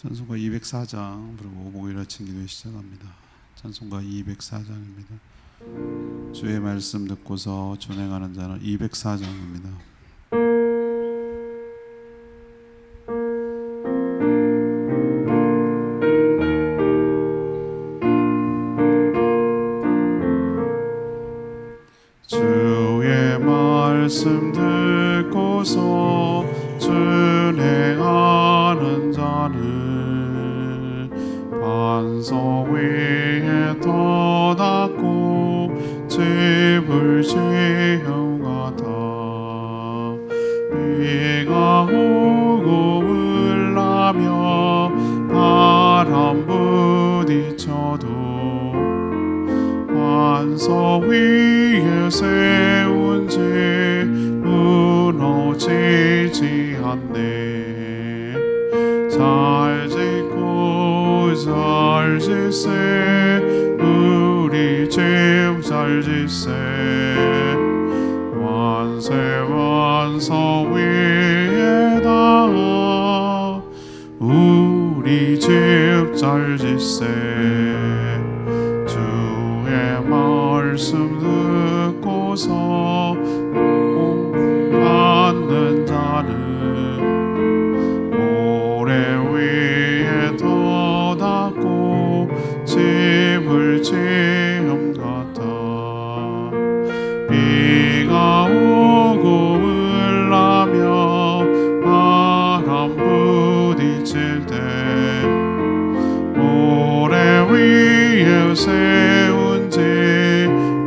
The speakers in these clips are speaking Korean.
찬송가 204장 부르고 목요일 아침 기도회 시작합니다. 찬송가 204장입니다. 주의 말씀 듣고서 준행하는 자는 204장입니다. 주의 말씀 듣고서 준행하는 자는 반석 위에 떠났고 집을 지은 같아. 비가 오고 흘러며 바람 부딪혀도 반석 위에 세운 집 무너지지 않네. 잘 짓고 잘 짓세 우리 집 잘 짓세. 완세 완석 위에다 우리 집 잘 짓세. 주의 말씀 듣고서 받는 자는 모래 위에 떠났고 집을 지은 같아. 비가 오고 흘러며 바람 부딪힐 때 모래 위에 세운 집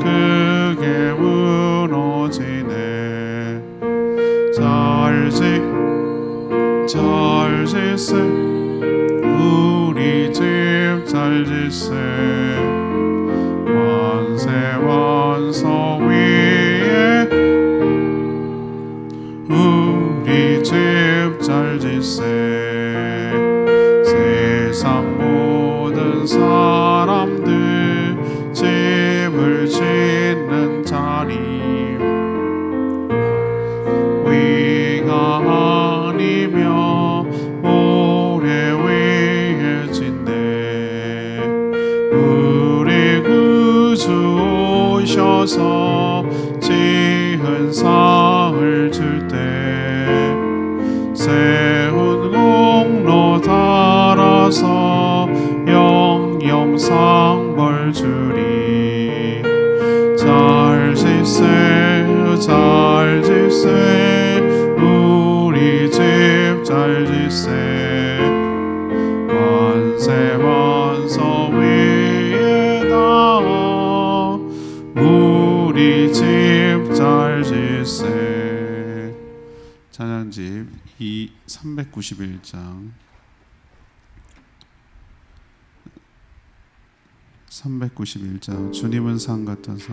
크게 무너지네. 잘 짓세 우리 집 잘 짓세. 완세 완석 위에 우리 집 잘 짓세. 세상 모든 사람들 집을 짓는 자리 위가 아니며 모래 위에 짓네. 우리 구주 오셔서 지은 상을 줄 때 세운 공로 따라서 영영 상벌 주리. 잘 짓세 잘 짓세 우리 집 잘 짓세. 완세 완석 위에다 우리 집 잘 짓세. 찬양집 391장 391장. 주님은 산 같아서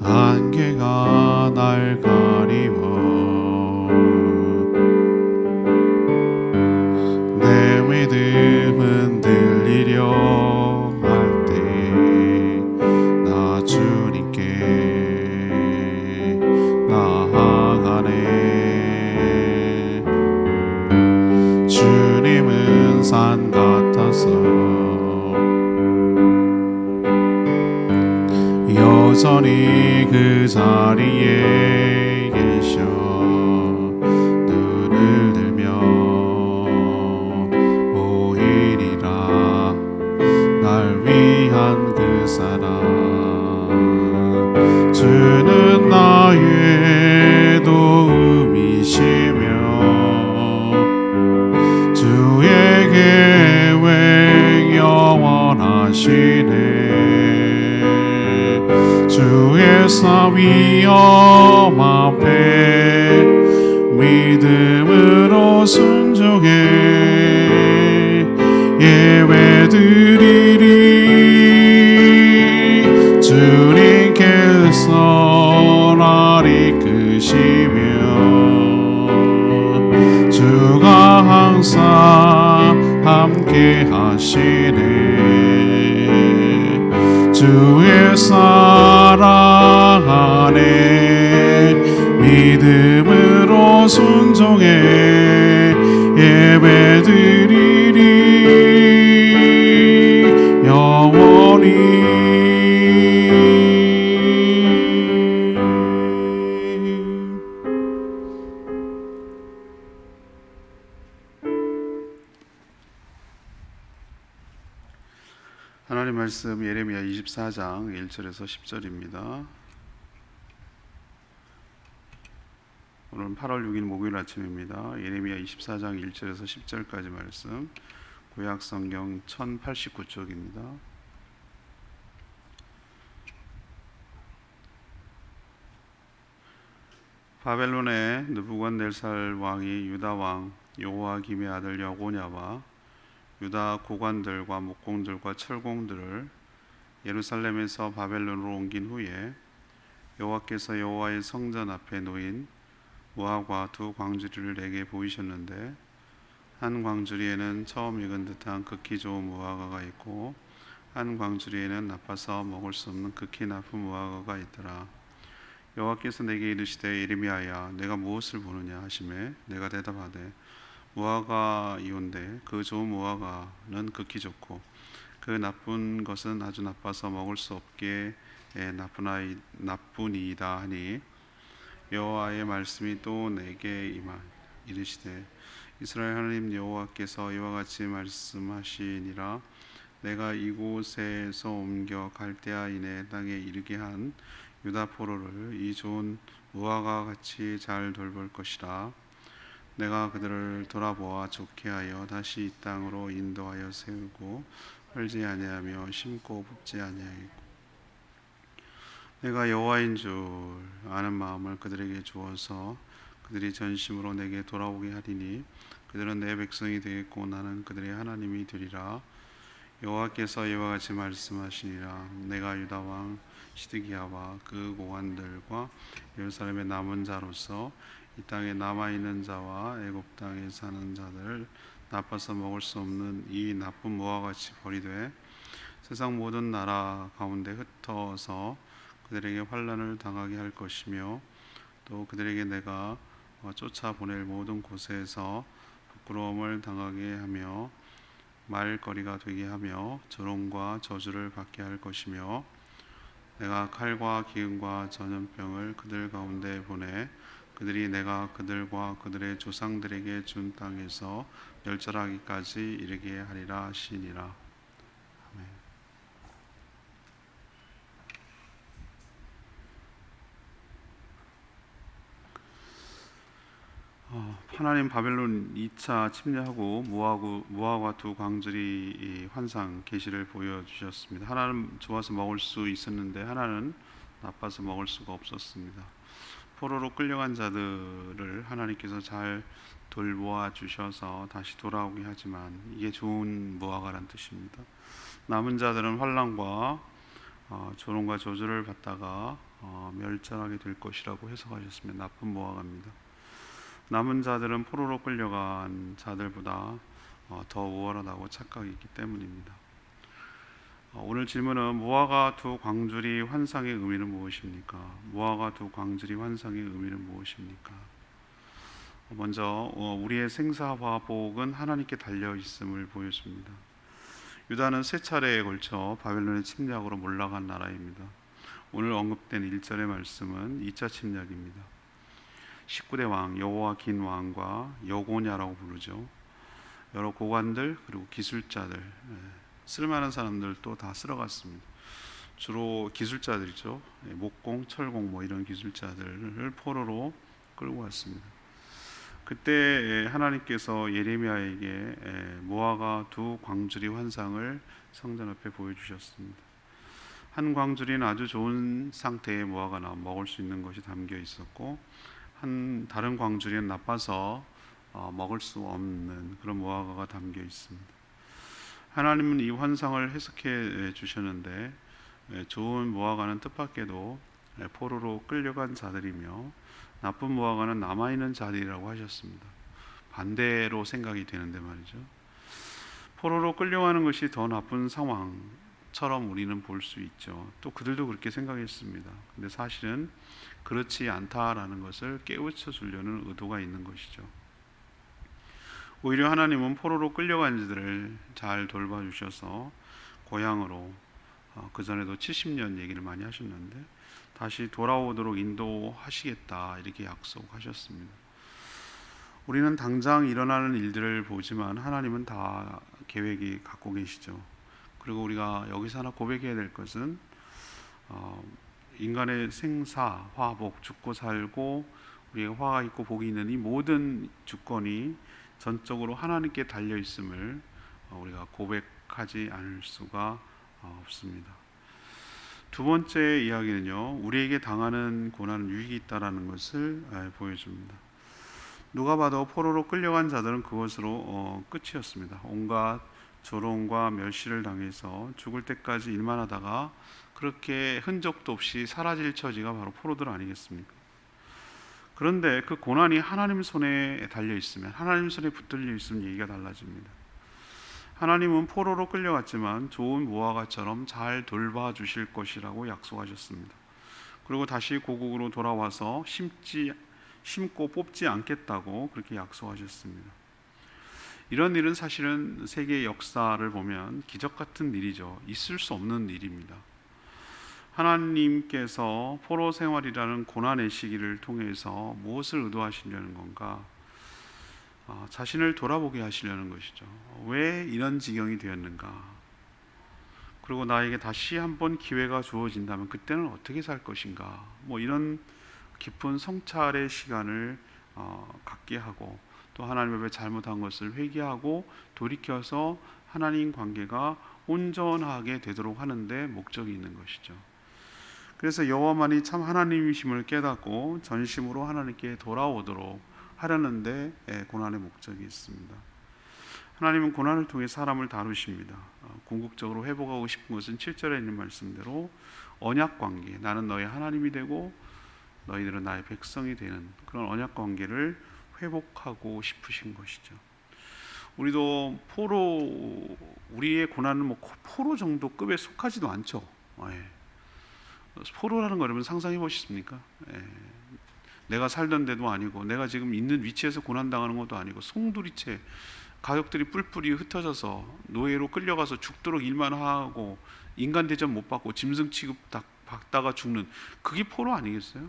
안개가 날 가리워 내 믿음은 들리려 할 때 나 주님께 나아가네. 주님은 산 같아서 여전히 그 자리에 계셔. 눈을 들며 보이리라 날 위한 그 사랑. 주는 나의 도움이시며 주의 계획 영원하시네. 주의 사 위엄 앞에 믿음으로 순종해 예배드리리. 주님께서 날 이끄시며 주가 항상 함께 하시네. 주의 사랑 안에 믿음으로 순종해 예배 드리리 영원히. 하나님 말씀 예레미야 24장 1절에서 10절입니다. 오늘은 8월 6일 목요일 아침입니다. 예레미야 24장 1절에서 10절까지 말씀, 구약 성경 1089쪽입니다. 바벨론의 느부갓네살 왕이 유다 왕 여호야김의 아들 여고냐와 유다 고관들과 목공들과 철공들을 예루살렘에서 바벨론으로 옮긴 후에 여호와께서 여호와의 성전 앞에 놓인 무화과 두 광주리를 내게 보이셨는데, 한 광주리에는 처음 익은 듯한 극히 좋은 무화과가 있고 한 광주리에는 나빠서 먹을 수 없는 극히 나쁜 무화과가 있더라. 여호와께서 내게 이르시되 예레미야야, 내가 무엇을 보느냐 하시매 내가 대답하되 무화과이온데 그 좋은 무화과는 극히 좋고 그 나쁜 것은 아주 나빠서 먹을 수 없게 나쁘니이다 하니, 여호와의 말씀이 또 내게 이르시되 이스라엘 하나님 여호와께서 이와 같이 말씀하시니라. 내가 이곳에서 옮겨 갈대아인의 땅에 이르게 한 유다 포로를 이 좋은 무화과 같이 잘 돌볼 것이라. 내가 그들을 돌아보아 좋게 하여 다시 이 땅으로 인도하여 세우고 헐지 아니하며 심고 뽑지 아니하겠고, 내가 여호와인 줄 아는 마음을 그들에게 주어서 그들이 전심으로 내게 돌아오게 하리니 그들은 내 백성이 되겠고 나는 그들의 하나님이 되리라. 여호와께서 이와 같이 말씀하시니라. 내가 유다 왕 시드기야와 그 고관들과 예루살렘의 남은 자로서 이 땅에 남아있는 자와 애굽 땅에 사는 자들을 나빠서 먹을 수 없는 이 나쁜 무화과같이 버리되 세상 모든 나라 가운데 흩어서 그들에게 환난을 당하게 할 것이며, 또 그들에게 내가 쫓아보낼 모든 곳에서 부끄러움을 당하게 하며 말거리가 되게 하며 조롱과 저주를 받게 할 것이며, 내가 칼과 기근과 전염병을 그들 가운데 보내 그들이 내가 그들과 그들의 조상들에게 준 땅에서 멸절하기까지 이르게 하리라 하시니라. 아멘. 하나님 바벨론 2차 침략하고 무화과 두 광주리 환상 계시를 보여주셨습니다. 하나는 좋아서 먹을 수 있었는데 하나는 나빠서 먹을 수가 없었습니다. 포로로 끌려간 자들을 하나님께서 잘 돌보아 주셔서 다시 돌아오게 하지만 이게 좋은 무화과란 뜻입니다. 남은 자들은 환난과 조롱과 저주를 받다가 멸절하게 될 것이라고 해석하셨습니다. 나쁜 무화과입니다. 남은 자들은 포로로 끌려간 자들보다 더 우월하다고 착각했기 때문입니다. 오늘 질문은 무화과 두 광주리 환상의 의미는 무엇입니까? 무화과 두 광주리 환상의 의미는 무엇입니까? 먼저 우리의 생사화복은 하나님께 달려 있음을 보여줍니다. 유다는 세 차례에 걸쳐 바벨론의 침략으로 몰락한 나라입니다. 오늘 언급된 1절의 말씀은 2차 침략입니다. 19대 왕 여호야긴 왕과 여고냐라고 부르죠. 여러 고관들 그리고 기술자들, 쓸만한 사람들도 다 쓸어갔습니다. 주로 기술자들이죠. 목공, 철공 이런 기술자들을 포로로 끌고 갔습니다. 그때 하나님께서 예레미야에게 무화과 두 광주리 환상을 성전 앞에 보여주셨습니다. 한 광주리는 아주 좋은 상태의 무화과나 먹을 수 있는 것이 담겨 있었고, 다른 광주리는 나빠서 먹을 수 없는 그런 무화과가 담겨 있습니다. 하나님은 이 환상을 해석해 주셨는데, 좋은 무화과는 뜻밖에도 포로로 끌려간 자들이며 나쁜 무화과는 남아있는 자들이라고 하셨습니다. 반대로 생각이 되는데 말이죠. 포로로 끌려가는 것이 더 나쁜 상황처럼 우리는 볼 수 있죠. 또 그들도 그렇게 생각했습니다. 근데 사실은 그렇지 않다라는 것을 깨우쳐 주려는 의도가 있는 것이죠. 오히려 하나님은 포로로 끌려간 자들을 잘 돌봐주셔서 고향으로 그 전에도 70년 얘기를 많이 하셨는데 다시 돌아오도록 인도하시겠다 이렇게 약속하셨습니다. 우리는 당장 일어나는 일들을 보지만 하나님은 다 계획이 갖고 계시죠. 그리고 우리가 여기서 하나 고백해야 될 것은 인간의 생사, 화복, 죽고 살고 우리의 화가 있고 복이 있는 이 모든 주권이 전적으로 하나님께 달려 있음을 우리가 고백하지 않을 수가 없습니다. 두 번째 이야기는요, 우리에게 당하는 고난은 유익이 있다라는 것을 보여줍니다. 누가 봐도 포로로 끌려간 자들은 그것으로 끝이었습니다. 온갖 조롱과 멸시를 당해서 죽을 때까지 일만 하다가 그렇게 흔적도 없이 사라질 처지가 바로 포로들 아니겠습니까? 그런데 그 고난이 하나님 손에 달려 있으면, 하나님 손에 붙들려 있으면 얘기가 달라집니다. 하나님은 포로로 끌려갔지만 좋은 무화과처럼 잘 돌봐주실 것이라고 약속하셨습니다. 그리고 다시 고국으로 돌아와서 심고 뽑지 않겠다고 그렇게 약속하셨습니다. 이런 일은 사실은 세계 역사를 보면 기적 같은 일이죠. 있을 수 없는 일입니다. 하나님께서 포로 생활이라는 고난의 시기를 통해서 무엇을 의도하시려는 건가? 자신을 돌아보게 하시려는 것이죠. 왜 이런 지경이 되었는가? 그리고 나에게 다시 한번 기회가 주어진다면 그때는 어떻게 살 것인가? 이런 깊은 성찰의 시간을 갖게 하고 또 하나님 앞에 잘못한 것을 회개하고 돌이켜서 하나님 관계가 온전하게 되도록 하는데 목적이 있는 것이죠. 그래서 여호와만이 참 하나님이심을 깨닫고 전심으로 하나님께 돌아오도록 하려는데 고난의 목적이 있습니다. 하나님은 고난을 통해 사람을 다루십니다. 궁극적으로 회복하고 싶은 것은 7절에 있는 말씀대로 언약 관계, 나는 너의 하나님이 되고 너희들은 나의 백성이 되는 그런 언약 관계를 회복하고 싶으신 것이죠. 우리도 우리의 고난은 포로 정도 급에 속하지도 않죠. 포로라는 거 여러분 상상해 보셨습니까? 내가 살던 데도 아니고 내가 지금 있는 위치에서 고난당하는 것도 아니고 송두리째 가족들이 뿔뿔이 흩어져서 노예로 끌려가서 죽도록 일만 하고 인간 대접 못 받고 짐승 취급 받다가 죽는 그게 포로 아니겠어요?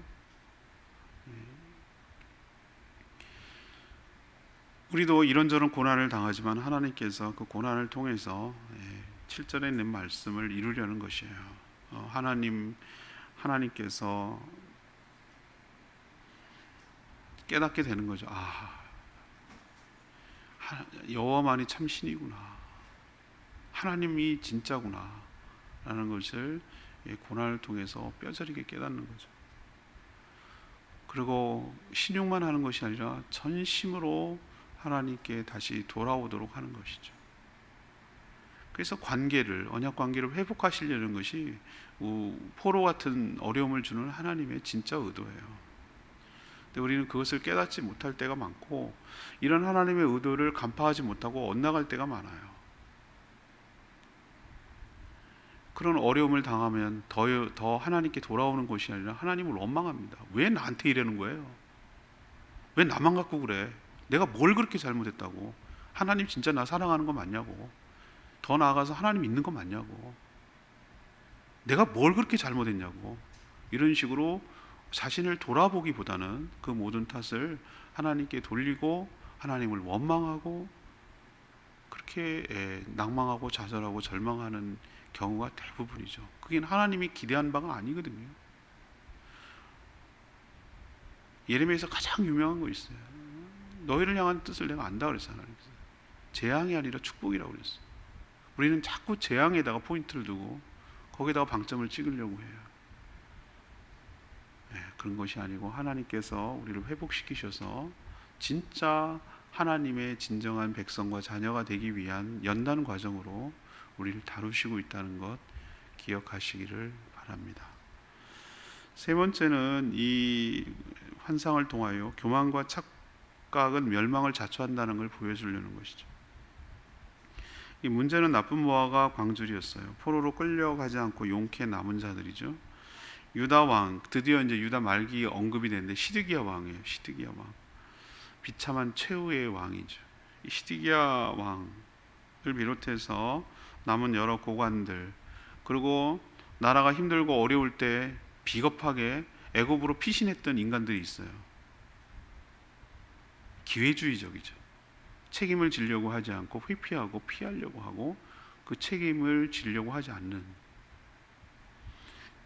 우리도 이런저런 고난을 당하지만 하나님께서 그 고난을 통해서 7절에 있는 말씀을 이루려는 것이에요. 하나님께서 깨닫게 되는 거죠. 여호와만이 참 신이구나. 하나님이 진짜구나. 라는 것을 고난을 통해서 뼈저리게 깨닫는 거죠. 그리고 신용만 하는 것이 아니라 전심으로 하나님께 다시 돌아오도록 하는 것이죠. 그래서 언약 관계를 회복하시려는 것이 포로 같은 어려움을 주는 하나님의 진짜 의도예요. 근데 우리는 그것을 깨닫지 못할 때가 많고 이런 하나님의 의도를 간파하지 못하고 엇나갈 때가 많아요. 그런 어려움을 당하면 더 하나님께 돌아오는 것이 아니라 하나님을 원망합니다. 왜 나한테 이러는 거예요? 왜 나만 갖고 그래? 내가 뭘 그렇게 잘못했다고? 하나님 진짜 나 사랑하는 거 맞냐고? 더 나아가서 하나님 있는 거 맞냐고? 내가 뭘 그렇게 잘못했냐고? 이런 식으로 자신을 돌아보기보다는 그 모든 탓을 하나님께 돌리고 하나님을 원망하고 그렇게 낭망하고 좌절하고 절망하는 경우가 대부분이죠. 그게 하나님이 기대한 바가 아니거든요. 예레미야에서 가장 유명한 거 있어요. 너희를 향한 뜻을 내가 안다 그랬어요. 하나님께서 재앙이 아니라 축복이라고 그랬어요. 우리는 자꾸 재앙에다가 포인트를 두고 거기다가 방점을 찍으려고 해요. 그런 것이 아니고 하나님께서 우리를 회복시키셔서 진짜 하나님의 진정한 백성과 자녀가 되기 위한 연단 과정으로 우리를 다루시고 있다는 것 기억하시기를 바랍니다. 세 번째는 이 환상을 통하여 교만과 착각은 멸망을 자초한다는 걸 보여주려는 것이죠. 이 문제는 나쁜 모아가 광줄이었어요. 포로로 끌려가지 않고 용케 남은 자들이죠. 유다 왕, 드디어 이제 유다 말기 언급이 되는데 시드기야 왕이에요. 시드기야 왕, 비참한 최후의 왕이죠. 시디기야 왕을 비롯해서 남은 여러 고관들, 그리고 나라가 힘들고 어려울 때 비겁하게 애굽으로 피신했던 인간들이 있어요. 기회주의적이죠. 책임을 지려고 하지 않고 회피하고 피하려고 하고 그 책임을 지려고 하지 않는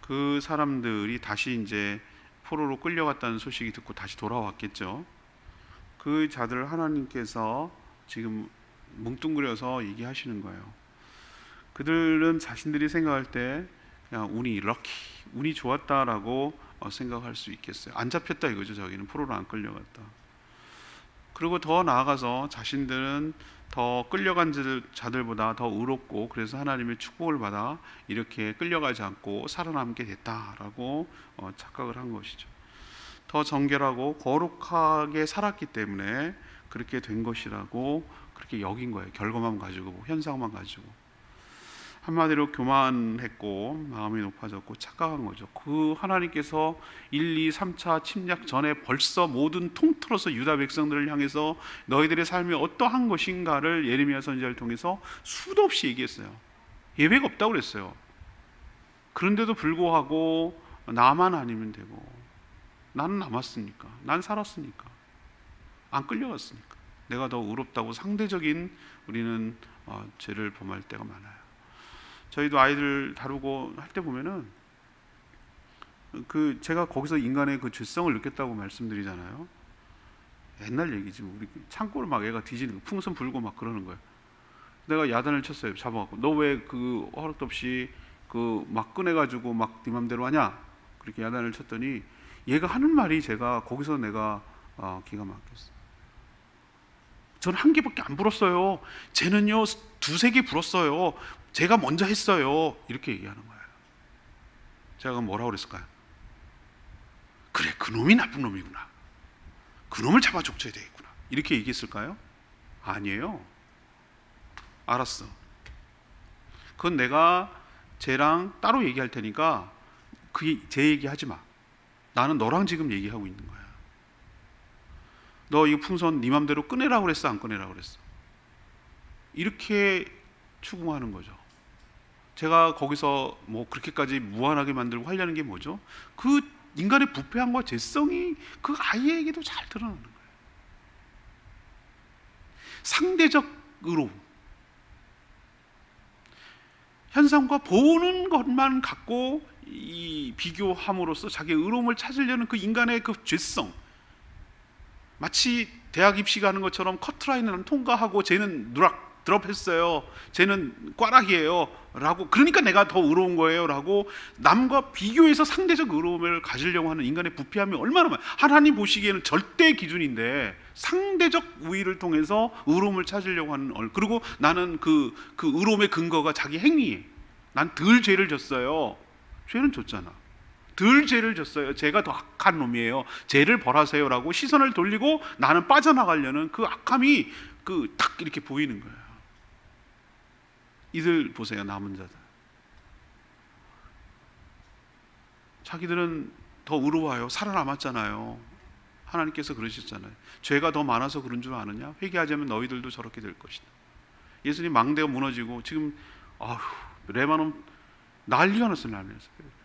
그 사람들이 다시 이제 포로로 끌려갔다는 소식이 듣고 다시 돌아왔겠죠. 그 자들을 하나님께서 지금 뭉뚱그려서 얘기하시는 거예요. 그들은 자신들이 생각할 때 그냥 운이 좋았다라고 생각할 수 있겠어요. 안 잡혔다 이거죠. 저기는 포로로 안 끌려갔다. 그리고 더 나아가서 자신들은 더 끌려간 자들보다 더 의롭고 그래서 하나님의 축복을 받아 이렇게 끌려가지 않고 살아남게 됐다라고 착각을 한 것이죠. 더 정결하고 거룩하게 살았기 때문에 그렇게 된 것이라고 그렇게 여긴 거예요. 결과만 가지고, 현상만 가지고. 한마디로 교만했고 마음이 높아졌고 착각한 거죠. 그 하나님께서 1, 2, 3차 침략 전에 벌써 모든 통틀어서 유다 백성들을 향해서 너희들의 삶이 어떠한 것인가를 예레미야 선지자를 통해서 수도 없이 얘기했어요. 예외가 없다고 그랬어요. 그런데도 불구하고 나만 아니면 되고, 나는 남았으니까, 난 살았으니까, 안 끌려갔으니까, 내가 더 의롭다고 상대적인 우리는 죄를 범할 때가 많아요. 저희도 아이들 다루고 할 때 보면은 제가 거기서 인간의 그 죄성을 느꼈다고 말씀드리잖아요. 옛날 얘기지. 우리 창고를 막 애가 뒤지는 거, 풍선 불고 막 그러는 거예요. 내가 야단을 쳤어요. 잡아갖고 너 왜 그 허락도 없이 막 꺼내가지고 막 네 맘대로 하냐? 그렇게 야단을 쳤더니 얘가 하는 말이 제가 거기서 내가 기가 막혔어요. 저는 한 개밖에 안 불었어요. 쟤는요 2-3개 불었어요. 제가 먼저 했어요. 이렇게 얘기하는 거예요. 제가 뭐라고 그랬을까요? 그래, 그놈이 나쁜 놈이구나. 그놈을 잡아 족쳐야 되겠구나. 이렇게 얘기했을까요? 아니에요. 알았어. 그건 내가 쟤랑 따로 얘기할 테니까 그게 제 얘기하지 마. 나는 너랑 지금 얘기하고 있는 거야. 너 이 풍선 네 맘대로 꺼내라고 그랬어, 안 꺼내라고 그랬어? 이렇게 추궁하는 거죠. 제가 거기서 뭐 그렇게까지 무한하게 만들고 하려는 게 뭐죠? 그 인간의 부패함과 죄성이 그 아이에게도 잘 드러나는 거예요. 상대적 의로움, 현상과 보는 것만 갖고 이 비교함으로써 자기의 의로움을 찾으려는 그 인간의 그 죄성, 마치 대학 입시가는 것처럼 커트라인을 통과하고 쟤는 드롭했어요. 쟤는 꽈락이에요. 라고, 그러니까 내가 더 의로운 거예요. 라고 남과 비교해서 상대적 의로움을 가지려고 하는 인간의 부패함이 얼마나 많아요. 하나님 보시기에는 절대 기준인데 상대적 우위를 통해서 의로움을 찾으려고 하는, 그리고 나는 그 의로움의 근거가 자기 행위에, 난 덜 죄를 졌어요. 죄는 졌잖아. 덜 죄를 졌어요. 제가 더 악한 놈이에요. 죄를 벌하세요. 라고 시선을 돌리고 나는 빠져나가려는 그 악함이 딱 이렇게 보이는 거예요. 이들 보세요. 남은 자들, 자기들은 더 의로워요. 살아남았잖아요. 하나님께서 그러셨잖아요. 죄가 더 많아서 그런 줄 아느냐? 회개하자면 너희들도 저렇게 될 것이다. 예수님 망대가 무너지고 지금 레바논 난리가 났어요. 난리가 났어요.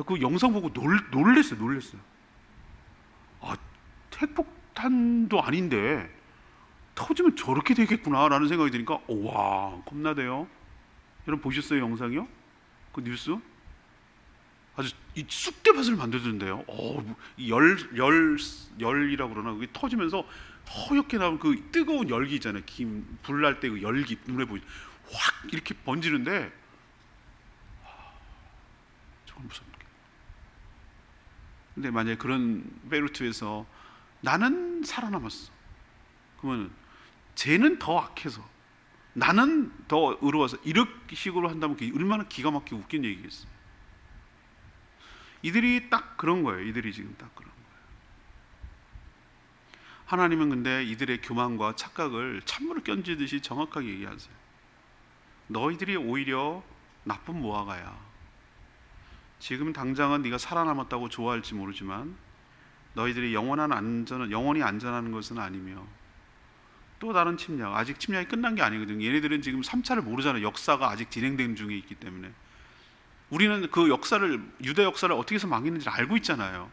그 영상 보고 놀랬어요. 핵폭탄도 아닌데 터지면 저렇게 되겠구나라는 생각이 드니까 와, 겁나대요. 여러분 보셨어요, 영상이요? 그 뉴스? 아주 이 쑥대밭을 만들던데요. 열이라고 그러나 그게 터지면서 허옇게 나온 그 뜨거운 열기 있잖아요. 불 날 때 그 열기 눈에 보이죠. 확 이렇게 번지는데 정말 무섭게. 근데 만약에 그런 베이루트에서 나는 살아남았어. 그러면 쟤는 더 악해서 나는 더 의로워서 이렇게 식으로 한다면 얼마나 기가 막히게 웃긴 얘기겠어요. 이들이 딱 그런 거예요. 이들이 지금 딱 그런 거예요. 하나님은 근데 이들의 교만과 착각을 찬물을 끼얹듯이 정확하게 얘기하세요. 너희들이 오히려 나쁜 모아가야. 지금 당장은 네가 살아남았다고 좋아할지 모르지만 너희들이 영원히 안전한 것은 아니며 또 다른 침략. 아직 침략이 끝난 게 아니거든요. 얘네들은 지금 3차를 모르잖아요. 역사가 아직 진행되는 중에 있기 때문에. 우리는 그 역사를, 유대 역사를 어떻게 해서 망했는지 알고 있잖아요.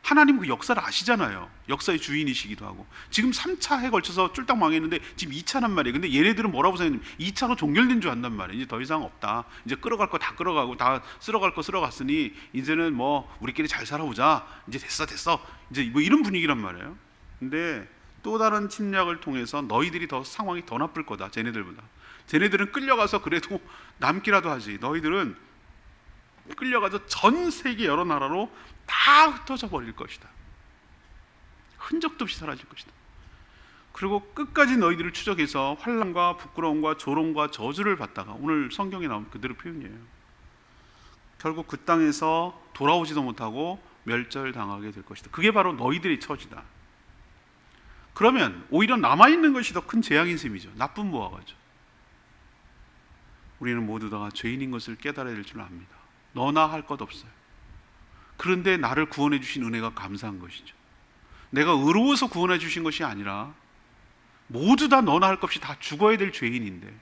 하나님 그 역사를 아시잖아요. 역사의 주인이시기도 하고. 지금 3차에 걸쳐서 쫄딱 망했는데 지금 2차란 말이에요. 근데 얘네들은 뭐라고 생각하냐면 2차로 종결된 줄 안단 말이에요. 이제 더 이상 없다. 이제 끌어갈 거 다 끌어가고 다 쓸어갈 거 쓸어갔으니 이제는 뭐 우리끼리 잘 살아보자. 이제 됐어. 이제 뭐 이런 분위기란 말이에요. 근데 또 다른 침략을 통해서 너희들이 더 상황이 더 나쁠 거다. 쟤네들보다. 쟤네들은 끌려가서 그래도 남기라도 하지. 너희들은 끌려가서 전 세계 여러 나라로 다 흩어져 버릴 것이다. 흔적도 없이 사라질 것이다. 그리고 끝까지 너희들을 추적해서 환난과 부끄러움과 조롱과 저주를 받다가, 오늘 성경에 나온 그대로 표현이에요. 결국 그 땅에서 돌아오지도 못하고 멸절당하게 될 것이다. 그게 바로 너희들의 처지다. 그러면 오히려 남아있는 것이 더 큰 재앙인 셈이죠. 나쁜 무화과죠. 우리는 모두 다 죄인인 것을 깨달아야 될 줄 압니다. 너나 할 것 없어요. 그런데 나를 구원해 주신 은혜가 감사한 것이죠. 내가 의로워서 구원해 주신 것이 아니라 모두 다 너나 할 것 없이 다 죽어야 될 죄인인데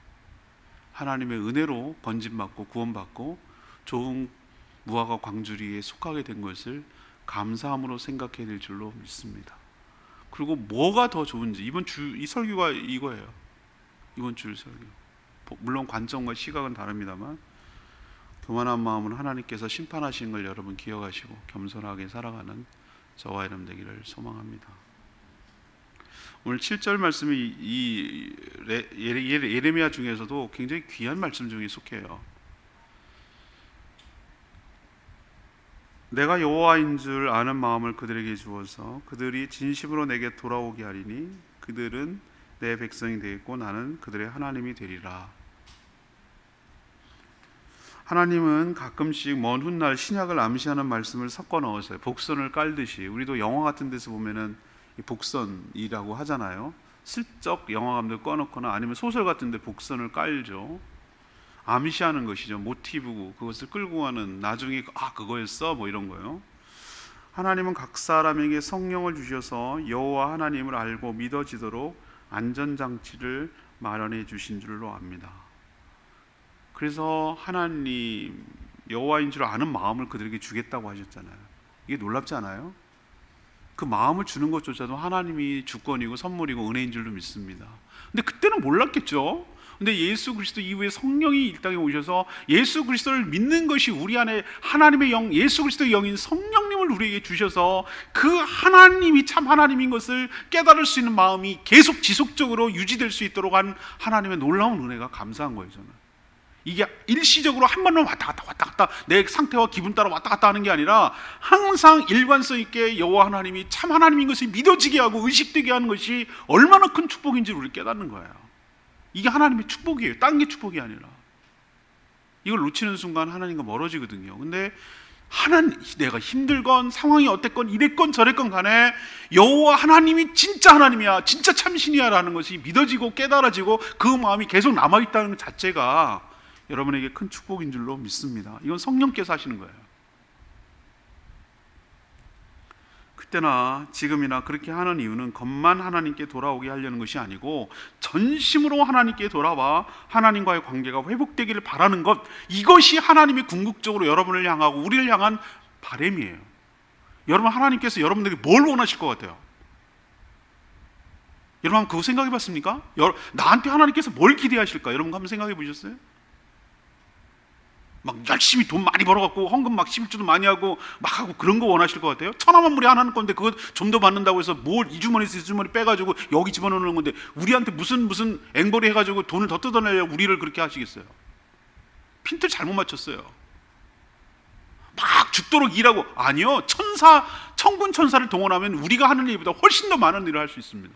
하나님의 은혜로 번짐받고 구원받고 좋은 무화과 광주리에 속하게 된 것을 감사함으로 생각해야 될 줄로 믿습니다. 그리고 뭐가 더 좋은지, 이번 주 이 설교가 이거예요. 이번 주 설교. 물론 관점과 시각은 다릅니다만 교만한 마음은 하나님께서 심판하시는 걸 여러분 기억하시고 겸손하게 살아가는 저와 여러분 되기를 소망합니다. 오늘 7절 말씀이 이 예레미야 중에서도 굉장히 귀한 말씀 중에 속해요. 내가 여호와인 줄 아는 마음을 그들에게 주어서 그들이 진심으로 내게 돌아오게 하리니 그들은 내 백성이 되겠고 나는 그들의 하나님이 되리라. 하나님은 가끔씩 먼 훗날 신약을 암시하는 말씀을 섞어 넣었어요. 복선을 깔듯이. 우리도 영화 같은 데서 보면은 복선이라고 하잖아요. 슬쩍 영화감들 꺼놓거나 아니면 소설 같은 데 복선을 깔죠. 암시하는 것이죠. 모티브고 그것을 끌고 가는, 나중에 그거였어 뭐 이런 거요. 하나님은 각 사람에게 성령을 주셔서 여호와 하나님을 알고 믿어지도록 안전장치를 마련해 주신 줄로 압니다. 그래서 하나님 여호와인 줄 아는 마음을 그들에게 주겠다고 하셨잖아요. 이게 놀랍지 않아요? 그 마음을 주는 것조차도 하나님이 주권이고 선물이고 은혜인 줄로 믿습니다. 근데 그때는 몰랐겠죠. 근데 예수 그리스도 이후에 성령이 이 땅에 오셔서 예수 그리스도를 믿는 것이 우리 안에 하나님의 영, 예수 그리스도의 영인 성령님을 우리에게 주셔서 그 하나님이 참 하나님인 것을 깨달을 수 있는 마음이 계속 지속적으로 유지될 수 있도록 한 하나님의 놀라운 은혜가 감사한 거예요. 저는 이게 일시적으로 한 번만 왔다 갔다 내 상태와 기분 따라 왔다 갔다 하는 게 아니라 항상 일관성 있게 여호와 하나님이 참 하나님인 것을 믿어지게 하고 의식되게 하는 것이 얼마나 큰 축복인지를 우리 깨닫는 거예요. 이게 하나님의 축복이에요. 딴 게 축복이 아니라. 이걸 놓치는 순간 하나님과 멀어지거든요. 근데 내가 힘들건 상황이 어땠건 이랬건 저랬건 간에 여호와 하나님이 진짜 하나님이야, 진짜 참신이야 라는 것이 믿어지고 깨달아지고 그 마음이 계속 남아있다는 것 자체가 여러분에게 큰 축복인 줄로 믿습니다. 이건 성령께서 하시는 거예요. 그때나 지금이나 그렇게 하는 이유는 겉만 하나님께 돌아오게 하려는 것이 아니고 전심으로 하나님께 돌아와 하나님과의 관계가 회복되기를 바라는 것, 이것이 하나님이 궁극적으로 여러분을 향하고 우리를 향한 바람이에요. 여러분, 하나님께서 여러분들에게 뭘 원하실 것 같아요? 여러분 한번 그거 생각해 봤습니까? 나한테 하나님께서 뭘 기대하실까? 여러분 한번 생각해 보셨어요? 막 열심히 돈 많이 벌어갖고 헌금 막 11조도 많이 하고 막 하고 그런 거 원하실 것 같아요? 천하만물이 하나님 건데 그거 좀 더 받는다고 해서 뭘 이 주머니에서 이 주머니 빼가지고 여기 집어넣는 건데 우리한테 무슨 앵벌이 해가지고 돈을 더 뜯어내려고 우리를 그렇게 하시겠어요? 핀트를 잘못 맞췄어요. 막 죽도록 일하고, 아니요, 천군 천사를 동원하면 우리가 하는 일보다 훨씬 더 많은 일을 할 수 있습니다.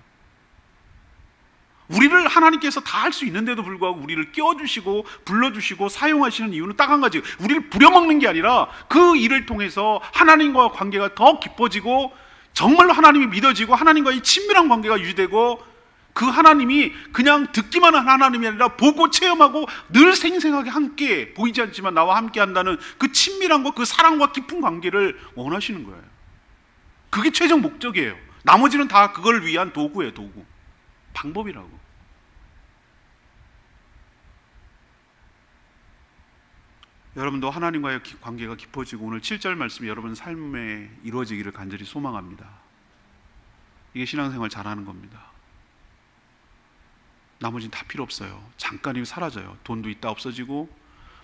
우리를 하나님께서 다 할 수 있는데도 불구하고 우리를 끼워주시고 불러주시고 사용하시는 이유는 딱 한 가지, 우리를 부려먹는 게 아니라 그 일을 통해서 하나님과 관계가 더 깊어지고 정말로 하나님이 믿어지고 하나님과의 친밀한 관계가 유지되고 그 하나님이 그냥 듣기만 한 하나님이 아니라 보고 체험하고 늘 생생하게 함께, 보이지 않지만 나와 함께 한다는 그 친밀함과 그 사랑과 깊은 관계를 원하시는 거예요. 그게 최종 목적이에요. 나머지는 다 그걸 위한 도구예요, 도구. 방법이라고. 여러분도 하나님과의 관계가 깊어지고 오늘 7절 말씀이 여러분 삶에 이루어지기를 간절히 소망합니다. 이게 신앙생활 잘하는 겁니다. 나머지는 다 필요 없어요. 잠깐이면 사라져요. 돈도 있다 없어지고,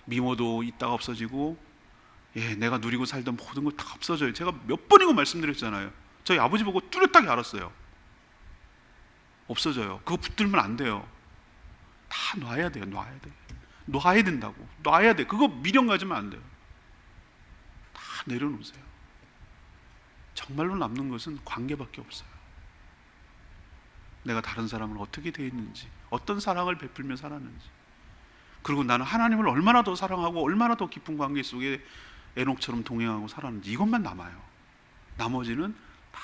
미모도 있다가 없어지고, 내가 누리고 살던 모든 거 다 없어져요. 제가 몇 번이고 말씀드렸잖아요. 저희 아버지 보고 뚜렷하게 알았어요. 없어져요. 그거 붙들면 안 돼요. 다 놔야 돼요. 놔야 된다고. 놔야 돼. 그거 미련 가지면 안 돼요. 다 내려놓으세요. 정말로 남는 것은 관계밖에 없어요. 내가 다른 사람을 어떻게 대했는지, 어떤 사랑을 베풀며 살았는지, 그리고 나는 하나님을 얼마나 더 사랑하고 얼마나 더 깊은 관계 속에 에녹처럼 동행하고 살았는지, 이것만 남아요. 나머지는 다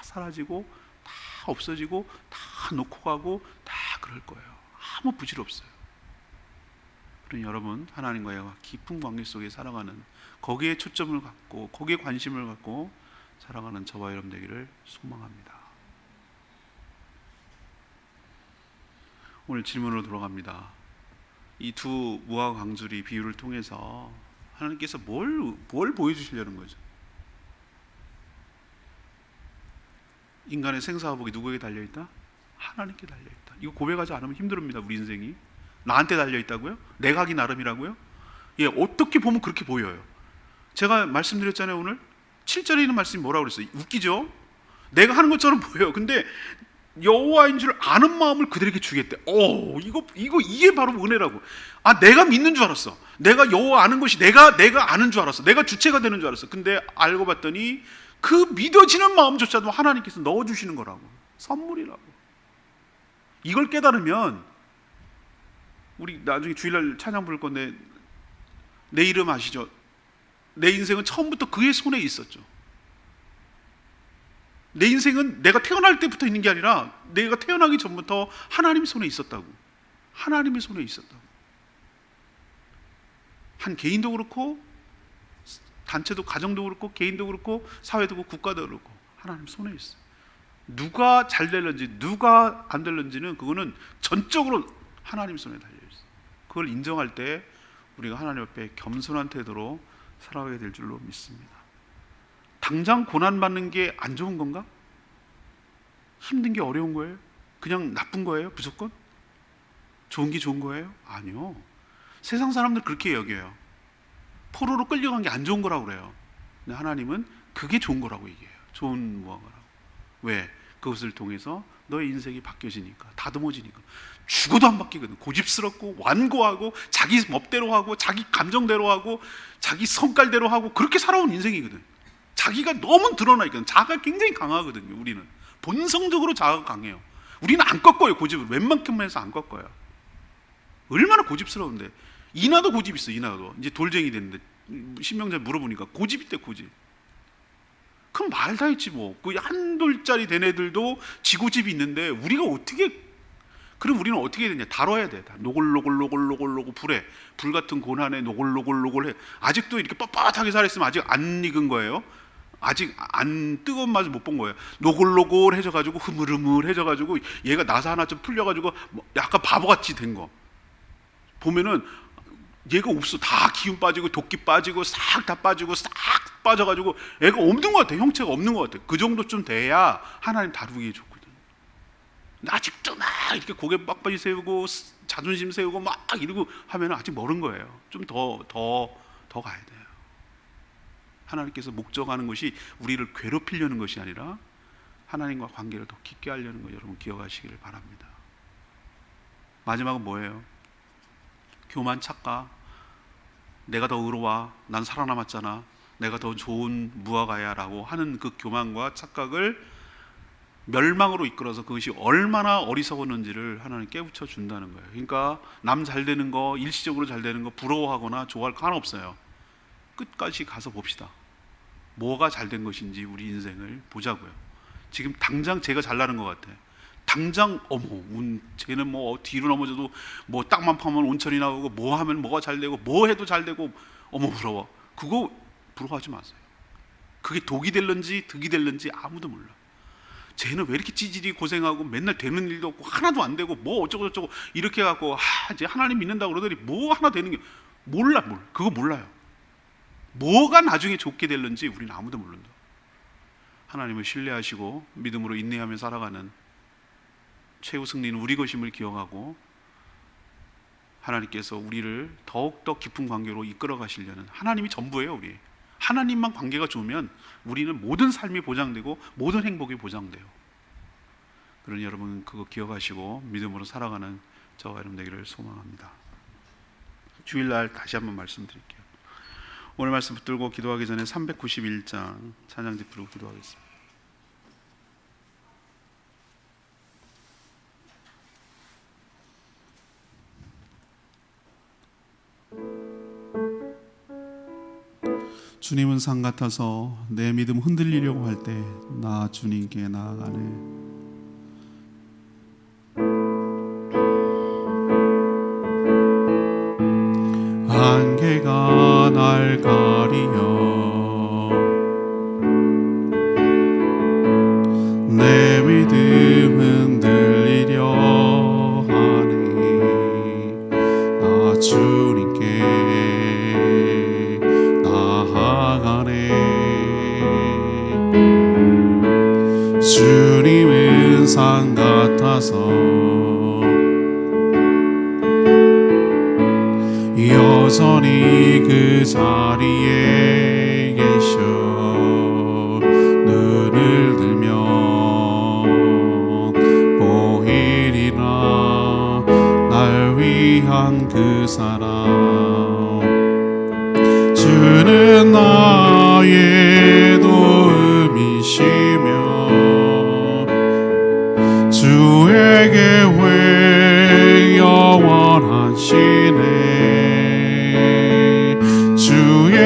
사라지고 다 없어지고 다 놓고 가고 다 그럴 거예요. 아무 부질 없어요. 그러니 여러분, 하나님과의 깊은 관계 속에 살아가는, 거기에 초점을 갖고 거기에 관심을 갖고 살아가는 저와 여러분 되기를 소망합니다. 오늘 질문으로 돌아갑니다. 이 두 무화 광주리 비유를 통해서 하나님께서 뭘 보여주시려는 거죠? 인간의 생사화복이 누구에게 달려있다? 하나님께 달려있다. 이거 고백하지 않으면 힘듭니다. 우리 인생이. 나한테 달려있다고요? 내가 하기 나름이라고요? 어떻게 보면 그렇게 보여요. 제가 말씀드렸잖아요. 오늘 7절에 있는 말씀이 뭐라고 그랬어요? 웃기죠? 내가 하는 것처럼 보여요. 근데 여호와인 줄 아는 마음을 그들에게 주겠대. 이게 바로 은혜라고. 내가 믿는 줄 알았어. 내가 여호와 아는 것이 내가 아는 줄 알았어. 내가 주체가 되는 줄 알았어. 근데 알고 봤더니 그 믿어지는 마음조차도 하나님께서 넣어주시는 거라고. 선물이라고. 이걸 깨달으면, 우리 나중에 주일날 찬양 부를 건데, 내 이름 아시죠? 내 인생은 처음부터 그의 손에 있었죠. 내 인생은 내가 태어날 때부터 있는 게 아니라 내가 태어나기 전부터 하나님 손에 있었다고. 하나님의 손에 있었다고. 한 개인도 그렇고, 단체도, 가정도 그렇고, 개인도 그렇고, 사회도 그렇고, 국가도 그렇고, 하나님 손에 있어요. 누가 잘 될런지 누가 안 될런지는 그거는 전적으로 하나님 손에 달려있어요. 그걸 인정할 때 우리가 하나님 앞에 겸손한 태도로 살아가게 될 줄로 믿습니다. 당장 고난받는 게 안 좋은 건가? 힘든 게 어려운 거예요? 그냥 나쁜 거예요? 무조건? 좋은 게 좋은 거예요? 아니요. 세상 사람들 그렇게 여겨요. 포로로 끌려간 게 안 좋은 거라고 그래요. 근데 하나님은 그게 좋은 거라고 얘기해요. 좋은 무언가라고. 왜? 그것을 통해서 너의 인생이 바뀌어지니까, 다듬어지니까. 죽어도 안 바뀌거든. 고집스럽고 완고하고 자기 멋대로 하고 자기 감정대로 하고 자기 성깔대로 하고 그렇게 살아온 인생이거든. 자기가 너무 드러나니까. 자아가 굉장히 강하거든요. 우리는 본성적으로 자아가 강해요. 우리는 안 꺾어요. 고집을 웬만큼 해서 안 꺾어요. 얼마나 고집스러운데. 이나도 고집 있어. 이나도 이제 돌쟁이 됐는데 신명제 물어보니까 고집 있대. 고집. 그럼 말 다 했지 뭐. 그 한 돌짜리 된 애들도 지고집이 있는데 우리가 어떻게, 그럼 우리는 어떻게 해야 되냐? 다뤄야 돼. 다 노골노골 불에, 불 같은 고난에 노골노골해. 아직도 이렇게 뻣뻣하게 살아있으면 아직 안 익은 거예요. 아직 안 뜨거운 맛을 못 본 거예요. 노골노골 해져가지고 흐물흐물 해져가지고 얘가 나사 하나 좀 풀려가지고 약간 바보같이 된 거 보면은 얘가 없어. 다 기운 빠지고 도끼 빠지고 싹 다 빠지고 싹 빠져가지고 애가 없는 것 같아. 형체가 없는 것 같아. 그 정도쯤 돼야 하나님 다루기에 좋거든. 근데 아직도 막 이렇게 고개 빡빡이 세우고 자존심 세우고 막 이러고 하면 아직 멀은 거예요. 좀 더 가야 돼요. 하나님께서 목적하는 것이 우리를 괴롭히려는 것이 아니라 하나님과 관계를 더 깊게 하려는 거 여러분 기억하시기를 바랍니다. 마지막은 뭐예요? 교만, 착각. 내가 더 의로워. 난 살아남았잖아. 내가 더 좋은 무화과야 라고 하는 그 교만과 착각을 멸망으로 이끌어서 그것이 얼마나 어리석었는지를 하나님 깨우쳐 준다는 거예요. 그러니까 남 잘 되는 거, 일시적으로 잘 되는 거 부러워하거나 좋아할 거 하나 없어요. 끝까지 가서 봅시다. 뭐가 잘 된 것인지 우리 인생을 보자고요. 지금 당장 제가 잘나는 것 같아. 당장 쟤는 뭐 뒤로 넘어져도 뭐 땅만 파면 온천이 나오고 뭐 하면 뭐가 잘 되고 뭐 해도 잘 되고 부러워. 그거 부러워하지 마세요. 그게 독이 될런지 득이 될런지 아무도 몰라. 쟤는 왜 이렇게 찌질이 고생하고 맨날 되는 일도 없고 하나도 안 되고 뭐 어쩌고 저쩌고 이렇게 해갖고 이제 하나님 믿는다고 그러더니 뭐 하나 되는 게 몰라. 그거 몰라요. 뭐가 나중에 좋게 될는지 우리는 아무도 모른다. 하나님을 신뢰하시고 믿음으로 인내하며 살아가는 최후 승리는 우리 것임을 기억하고 하나님께서 우리를 더욱더 깊은 관계로 이끌어 가시려는, 하나님이 전부예요. 우리 하나님만 관계가 좋으면 우리는 모든 삶이 보장되고 모든 행복이 보장돼요. 그러니 여러분 그거 기억하시고 믿음으로 살아가는 저와 여러분 되기를 소망합니다. 주일날 다시 한번 말씀드릴게요. 오늘 말씀 붙들고 기도하기 전에 391장 찬양지 부르고 기도하겠습니다. 주님은 산 같아서 내 믿음 흔들리려고 할 때 나 주님께 나아가네. 안개가 날 가리며 내 믿음 흔들리려 하네. 나 주님께 주님은 산 같아서 여전히 그 자리에 계셔. 눈을 들면 보이리라 날 위한 그 사랑. 주는 나의 도움이시며 주의 계획 영원하시네. 주의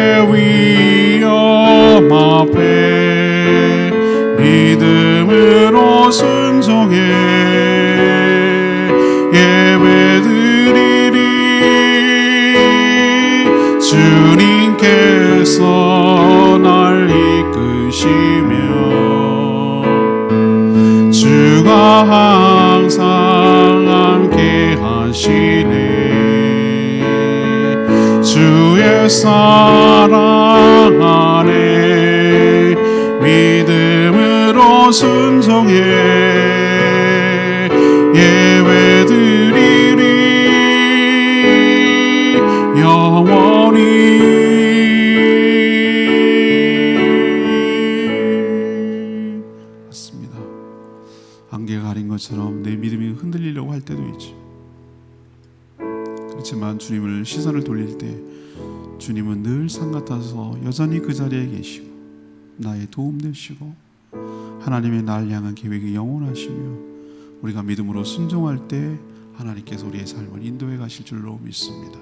위엄 앞에 믿음으로 순종해 예배드리리. 주님께서 날 이끄시며 주가 항상 함께 하시네. 주의 사랑 안에 믿음으로 순종해 예배드리리 영원히. 안개가 가린 것처럼 내 믿음이 흔들리려고 할 때도 있지. 그렇지만 주님을 시선을 돌릴 때 주님은 늘 산 같아서 여전히 그 자리에 계시고 나의 도움 되시고 하나님의 날 향한 계획이 영원하시며 우리가 믿음으로 순종할 때 하나님께서 우리의 삶을 인도해 가실 줄로 믿습니다.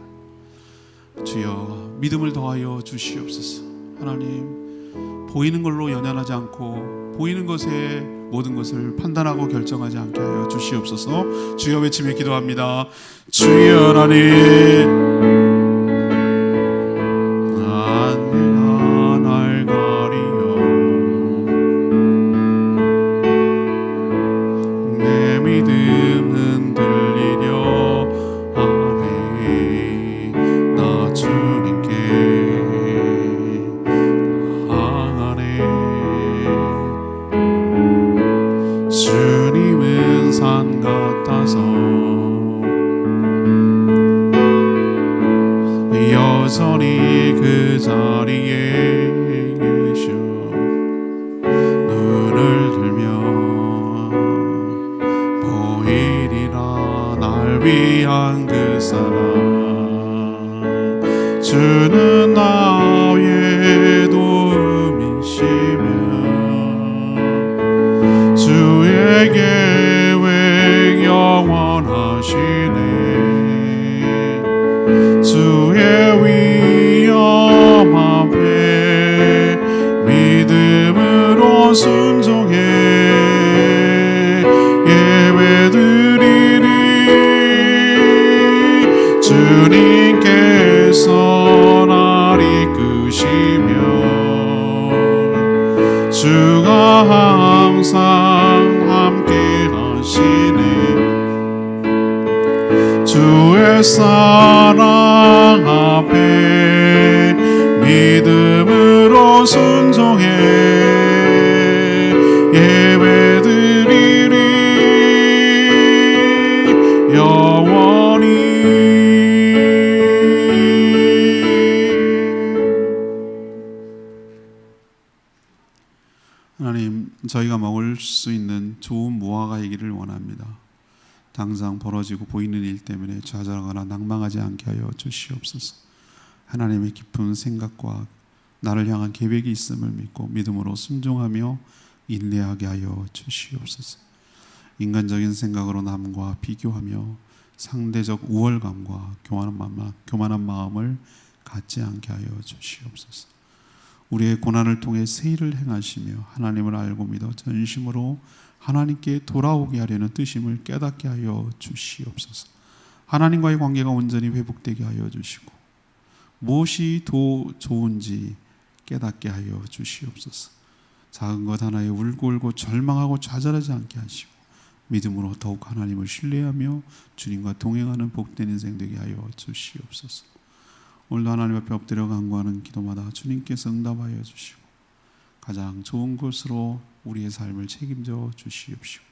주여 믿음을 더하여 주시옵소서. 하나님 보이는 걸로 연연하지 않고 보이는 것에 모든 것을 판단하고 결정하지 않게 하여 주시옵소서. 주여 외치며 기도합니다. 주여 하나님, 안개가 날 가리며 내 믿음 흔들리려 하네. 나 주님께 주님은 산 같아서 여전히 그 자리에 계셔. 눈을 들면 보이리라 날 위한 그 사랑. 주는 나의 도움이시며 주의 계획 영원하시네. 주의 위엄 앞에 믿음으로 순종해 예배드리리. 주님께서 날 사랑 앞에 믿음으로 순종해 예배드리리 영원히. 하나님, 저희가 먹을 수 있는 좋은 무화과 이기를 원합니다. 당장 벌어지고 보이는 일 때문에 좌절하거나 낭망하지 않게 하여 주시옵소서. 하나님의 깊은 생각과 나를 향한 계획이 있음을 믿고 믿음으로 순종하며 인내하게 하여 주시옵소서. 인간적인 생각으로 남과 비교하며 상대적 우월감과 교만한 마음을 갖지 않게 하여 주시옵소서. 우리의 고난을 통해 세일을 행하시며 하나님을 알고 믿어 전심으로 하나님께 돌아오게 하려는 뜻임을 깨닫게 하여 주시옵소서. 하나님과의 관계가 온전히 회복되게 하여 주시고 무엇이 더 좋은지 깨닫게 하여 주시옵소서. 작은 것 하나에 울고 절망하고 좌절하지 않게 하시고 믿음으로 더욱 하나님을 신뢰하며 주님과 동행하는 복된 인생 되게 하여 주시옵소서. 오늘도 하나님 앞에 엎드려 간구하는 기도마다 주님께서 응답하여 주시고 가장 좋은 곳으로 우리의 삶을 책임져 주시옵시고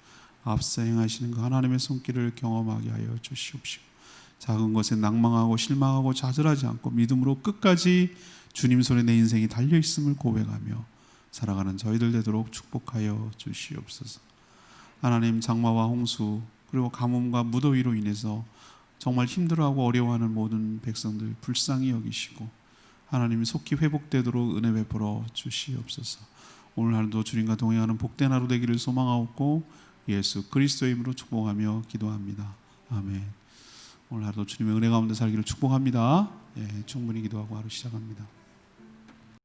앞서 행하시는 그 하나님의 손길을 경험하게 하여 주시옵시고 작은 것에 낭망하고 실망하고 좌절하지 않고 믿음으로 끝까지 주님 손에 내 인생이 달려있음을 고백하며 살아가는 저희들 되도록 축복하여 주시옵소서. 하나님, 장마와 홍수 그리고 가뭄과 무더위로 인해서 정말 힘들어하고 어려워하는 모든 백성들 불쌍히 여기시고 하나님이 속히 회복되도록 은혜 베풀어 주시옵소서. 오늘 하루도 주님과 동행하는 복된 하루 되기를 소망하옵고 예수 그리스도의 이름으로 축복하며 기도합니다. 아멘. 오늘 하루도 주님의 은혜 가운데 살기를 축복합니다. 충분히 기도하고 하루 시작합니다.